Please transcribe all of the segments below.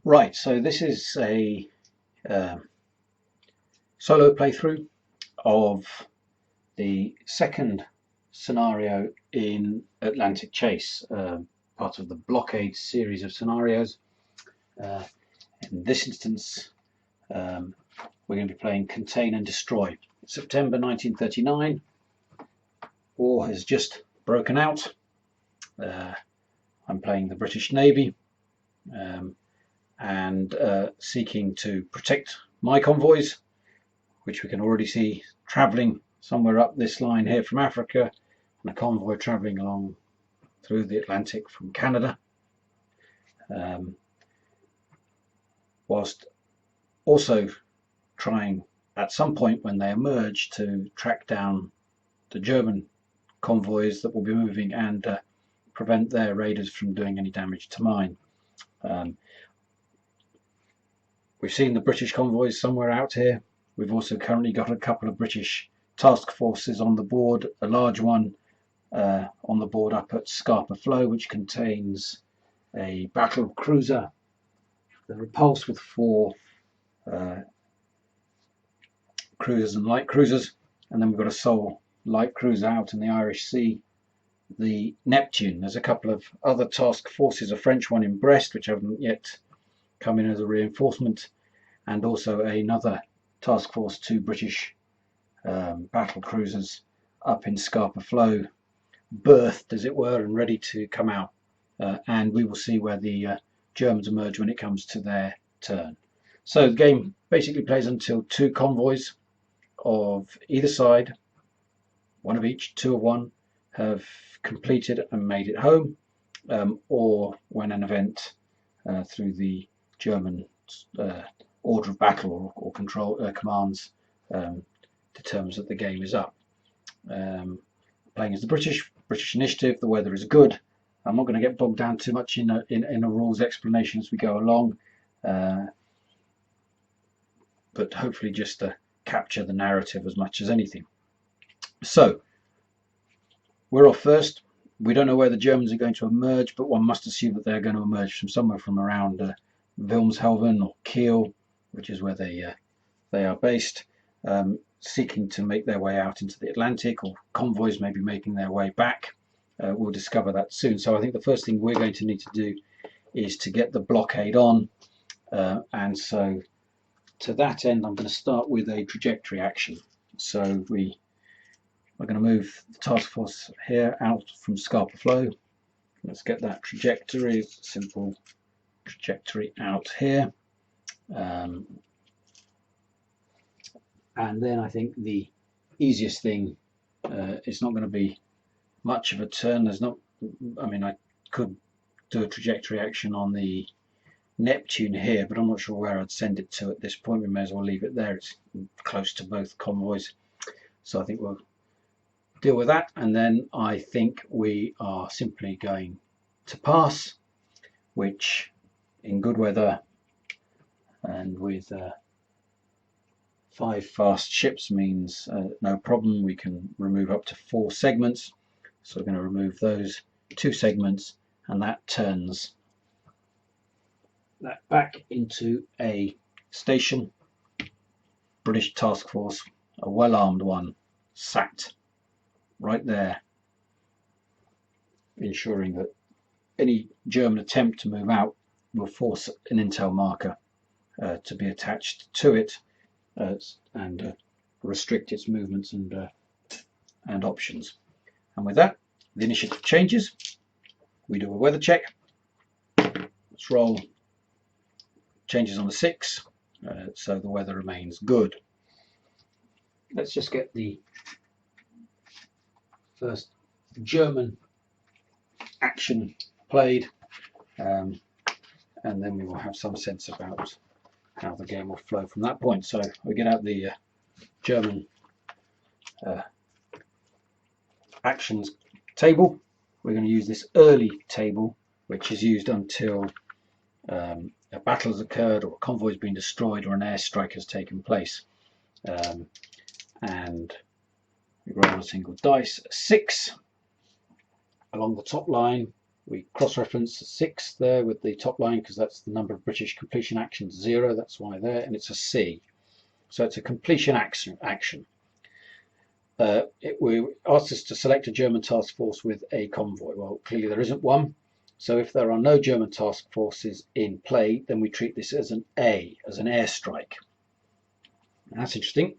Right, so this is a solo playthrough of the second scenario in Atlantic Chase, part of the blockade series of scenarios. In this instance, we're going to be playing Contain and Destroy. September 1939, war has just broken out. I'm playing the British Navy and seeking to protect my convoys, which we can already see travelling somewhere up this line here from Africa, and a convoy travelling along through the Atlantic from Canada, whilst also trying at some point when they emerge to track down the German convoys that will be moving and prevent their raiders from doing any damage to mine. We've seen the British convoys somewhere out here. We've also currently got a couple of British task forces on the board, a large one on the board up at Scapa Flow, which contains a battle cruiser, the Repulse, with 4 cruisers and light cruisers, and then we've got a sole light cruiser out in the Irish Sea, the Neptune. There's a couple of other task forces, a French one in Brest, which haven't yet come in as a reinforcement, and also another task force, 2 British battle cruisers up in Scapa Flow, berthed as it were and ready to come out, and we will see where the Germans emerge when it comes to their turn. So the game basically plays until 2 convoys of either side, one of each, 2 of one, have completed and made it home, or when an event through the German order of battle or control commands determines that the game is up. Playing as the British initiative. The weather is good. I'm not going to get bogged down too much in a rules explanation as we go along, but hopefully just to capture the narrative as much as anything. So we're off first. We don't know where the Germans are going to emerge, but one must assume that they're going to emerge from somewhere from around Wilhelmshaven or Kiel, which is where they are based, seeking to make their way out into the Atlantic, or convoys may be making their way back. We'll discover that soon. So I think the first thing we're going to need to do is to get the blockade on, and so to that end I'm going to start with a trajectory action. So we're going to move the task force here out from Scapa Flow. Let's get that trajectory, simple trajectory out here, and then I think the easiest thing, it's not going to be much of a turn. I could do a trajectory action on the Neptune here, but I'm not sure where I'd send it to at this point. We may as well leave it there. It's close to both convoys, so I think we'll deal with that. And then I think we are simply going to pass, which in good weather and with 5 fast ships means no problem. We can remove up to 4 segments. So we're going to remove those 2 segments, and that turns that back into a station. British task force, a well-armed one, sat right there, ensuring that any German attempt to move out will force an intel marker to be attached to it, and restrict its movements and options. And with that, the initiative changes. We do a weather check. Let's roll. Changes on the 6, so the weather remains good. Let's just get the first German action played, and then we will have some sense about how the game will flow from that point. So we get out the German actions table. We're going to use this early table, which is used until a battle has occurred, or a convoy has been destroyed, or an airstrike has taken place. And we roll a single dice, a 6 along the top line. we cross-reference 6 there with the top line because that's the number of British completion actions, 0, that's why there, and it's a C. So it's a completion action. We asked us to select a German task force with a convoy. Well, clearly there isn't one. So if there are no German task forces in play, then we treat this as an A, as an airstrike. And that's interesting.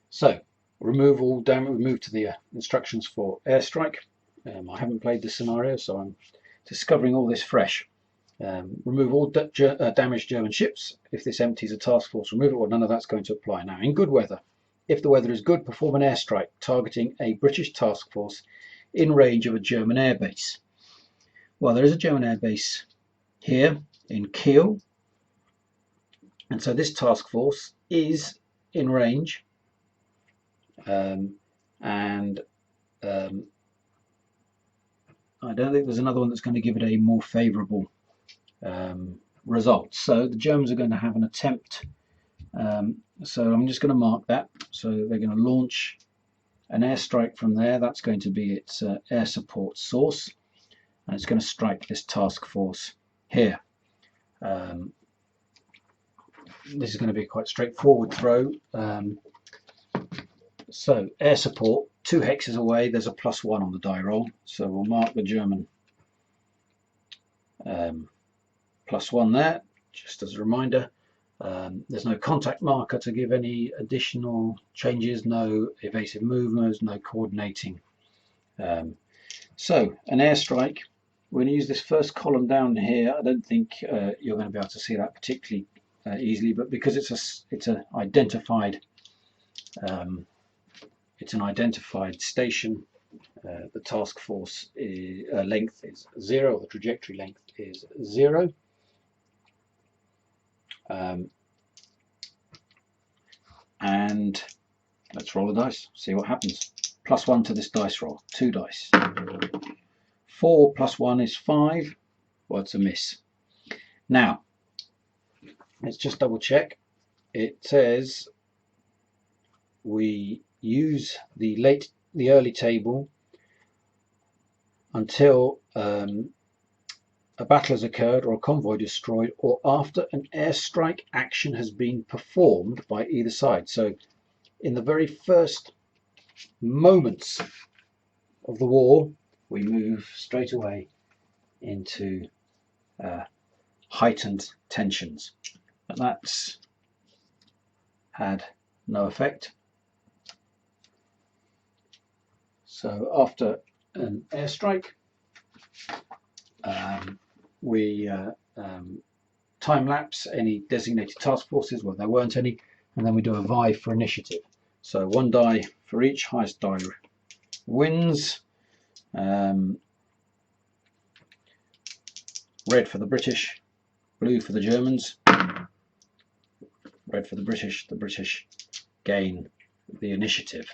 So remove all damage. We move to the instructions for airstrike. I haven't played this scenario, so I'm discovering all this fresh. Remove all damaged German ships. If this empties a task force, remove it. Well, none of that's going to apply. Now, in good weather, if the weather is good, perform an airstrike targeting a British task force in range of a German airbase. Well, there is a German airbase here in Kiel, and so this task force is in range, and I don't think there's another one that's going to give it a more favourable result. So the Germans are going to have an attempt. So I'm just going to mark that. So they're going to launch an airstrike from there. That's going to be its air support source, and it's going to strike this task force here. This is going to be a quite straightforward throw. So air support, 2 hexes away, there's a +1 on the die roll, so we'll mark the German +1 there, just as a reminder. There's no contact marker to give any additional changes, no evasive movements, no coordinating. So an airstrike, we're going to use this first column down here. I don't think you're going to be able to see that particularly easily, but because it's an identified station, the task force length is 0, the trajectory length is 0. And let's roll the dice, see what happens. +1 to this dice roll, 2 dice. 4 + 1 is 5. Well, it's a miss. Now, let's just double check. It says we use the early table until a battle has occurred or a convoy destroyed, or after an airstrike action has been performed by either side. So in the very first moments of the war, we move straight away into heightened tensions, and that's had no effect. So after an airstrike, we time-lapse any designated task forces. Well, there weren't any, and then we do a vie for initiative. So 1 die for each, highest die wins. Red for the British, blue for the Germans. Red for the British gain the initiative.